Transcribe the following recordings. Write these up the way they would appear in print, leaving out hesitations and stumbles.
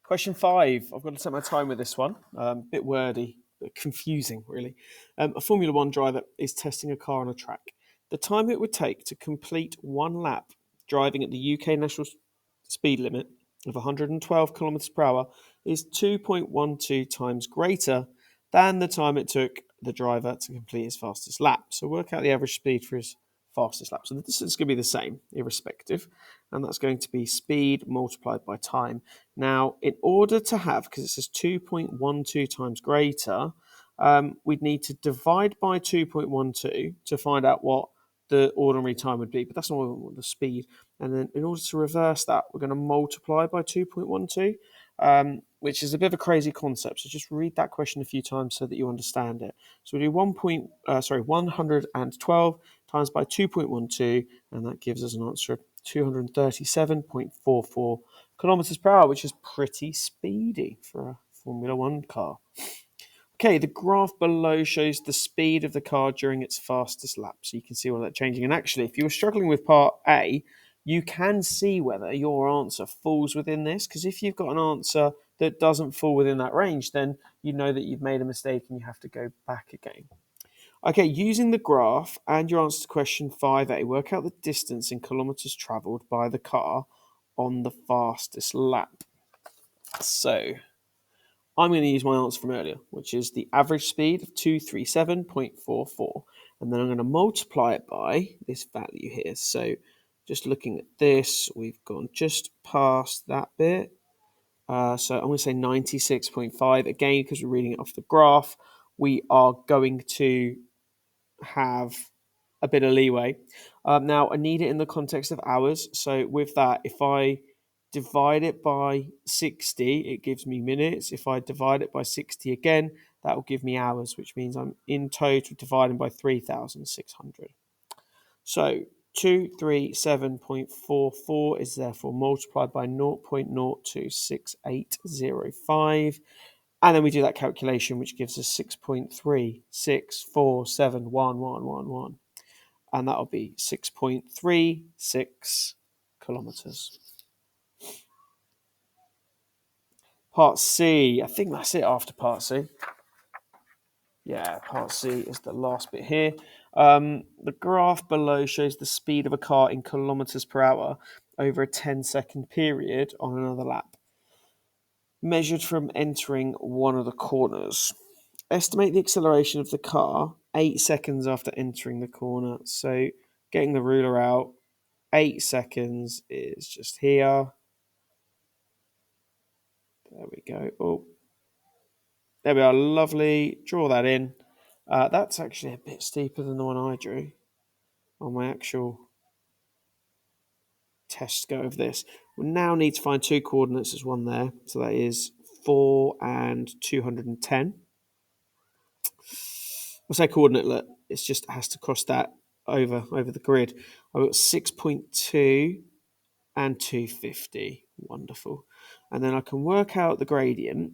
Question 5. I've got to take my time with this one. Bit wordy, bit confusing, really. A Formula One driver is testing a car on a track. The time it would take to complete one lap driving at the UK national speed limit of 112 kilometers per hour is 2.12 times greater than the time it took the driver to complete his fastest lap. So work out the average speed for his fastest lap. So the distance is going to be the same, irrespective, and that's going to be speed multiplied by time. Now, in order to have, because it says 2.12 times greater, we'd need to divide by 2.12 to find out what the ordinary time would be, but that's not the speed. And then in order to reverse that, we're going to multiply by 2.12, which is a bit of a crazy concept. So just read that question a few times so that you understand it. So we do 112 times by 2.12, and that gives us an answer of 237.44 kilometers per hour, which is pretty speedy for a Formula One car. Okay, the graph below shows the speed of the car during its fastest lap. So you can see all that changing. And actually, if you were struggling with part A, you can see whether your answer falls within this. Because if you've got an answer that doesn't fall within that range, then you know that you've made a mistake and you have to go back again. Okay, using the graph and your answer to question 5A, work out the distance in kilometers travelled by the car on the fastest lap. So I'm going to use my answer from earlier, which is the average speed of 237.44. And then I'm going to multiply it by this value here. So just looking at this, we've gone just past that bit. So I'm going to say 96.5. Again, because we're reading it off the graph, we are going to have a bit of leeway. Now, I need it in the context of hours. So with that, if I divide it by 60, it gives me minutes. If I divide it by 60 again, that will give me hours, which means I'm in total dividing by 3,600. So 237.44 is therefore multiplied by 0.026805. And then we do that calculation, which gives us 6.36471111. And that'll be 6.36 kilometers. Part C, I think that's it after part C. Yeah, part C is the last bit here. The graph below shows the speed of a car in kilometers per hour over a 10-second period on another lap, measured from entering one of the corners. Estimate the acceleration of the car 8 seconds after entering the corner. So getting the ruler out, 8 seconds is just here. There we go. Oh, there we are. Lovely. Draw that in. That's actually a bit steeper than the one I drew on my actual test go of this. We now need to find two coordinates. There's one there. So that is 4 and 210. We'll say coordinate, look, it just has to cross that over the grid. I've got 6.2 and 250. Wonderful. And then I can work out the gradient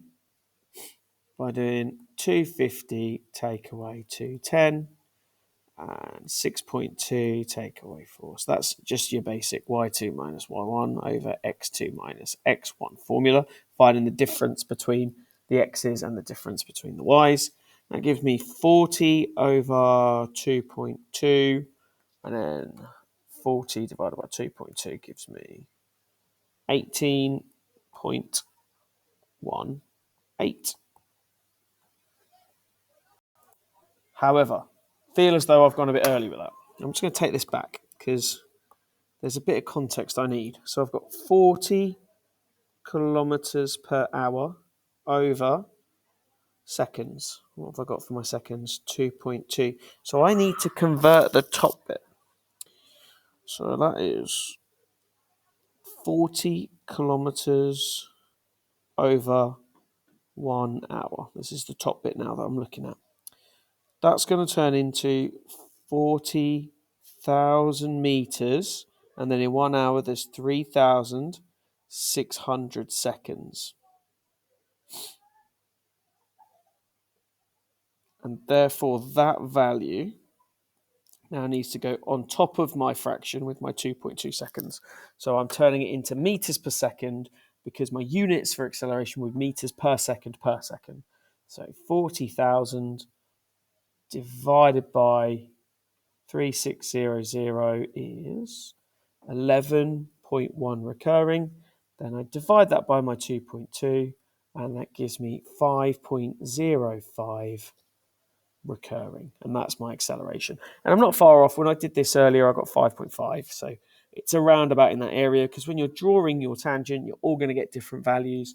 by doing 250 take away 210 and 6.2 take away 4. So that's just your basic y2 minus y1 over x2 minus x1 formula, finding the difference between the x's and the difference between the y's. That gives me 40 over 2.2, and then 40 divided by 2.2 gives me 18.18. However, feel as though I've gone a bit early with that. I'm just going to take this back because there's a bit of context I need. So I've got 40 kilometers per hour over seconds. What have I got for my seconds? 2.2. So I need to convert the top bit. So that is 40 kilometers over 1 hour. This is the top bit now that I'm looking at. That's going to turn into 40,000 meters. And then in 1 hour, there's 3,600 seconds. And therefore, that value now needs to go on top of my fraction with my 2.2 seconds. So I'm turning it into meters per second, because my units for acceleration were meters per second per second. So 40,000 divided by 3600 is 11.1 recurring. Then I divide that by my 2.2, and that gives me 5.05 recurring, and that's my acceleration. And I'm not far off. When I did this earlier, I got 5.5, so it's around about in that area, because when you're drawing your tangent, you're all going to get different values,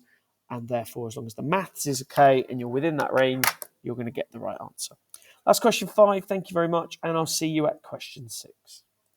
and therefore, as long as the maths is okay and you're within that range, you're going to get the right answer. That's question 5. Thank you very much, and I'll see you at question 6.